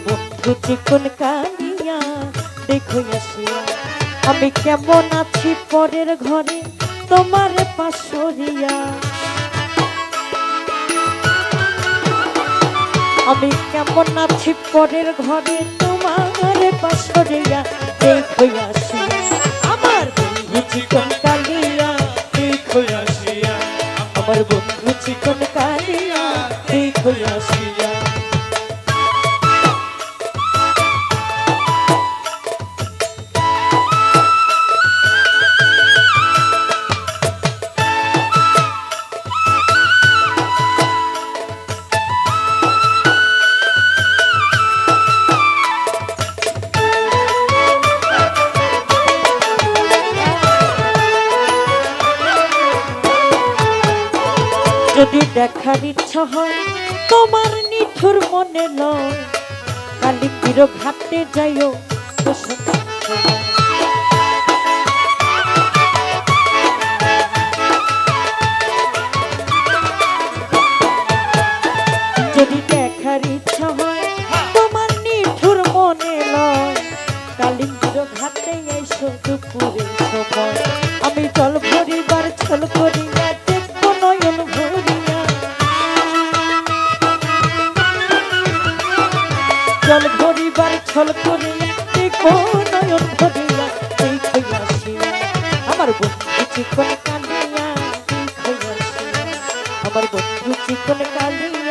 বন্ধু চিকন কালিয়া দেখো আসিয়া আমি কেমন আছি পরের ঘরে তোমার পাশরিয়া আমি কেমন আছি পরের ঘরে তোমার পাশরিয়া দেখো আসিয়া আমার বন্ধু চিকন কালিয়া দেখো আসিয়া আমার বন্ধু চিকন কালিয়া দেখো আসিয়া যদি দেখার ইচ্ছা হয় তোমার নিঠুর মনে লয় কালিকির ঘাটে যাইও যদি দেখার ইচ্ছা হয় তোমার নিঠুর মনে লয় কালিকির ঘাটে এসো দুপুরের সময় আমি জল ভরিবার ছল করিয়া দেখবো নয়ন ভরিয়া জল ভরিবার ছল করিয়া দেখবো নয়ন ভরিয়া দেখো আসিয়া আমার বন্ধু চিকন কালিয়া দেখো আসিয়া আমার বন্ধু চিকন কালিয়া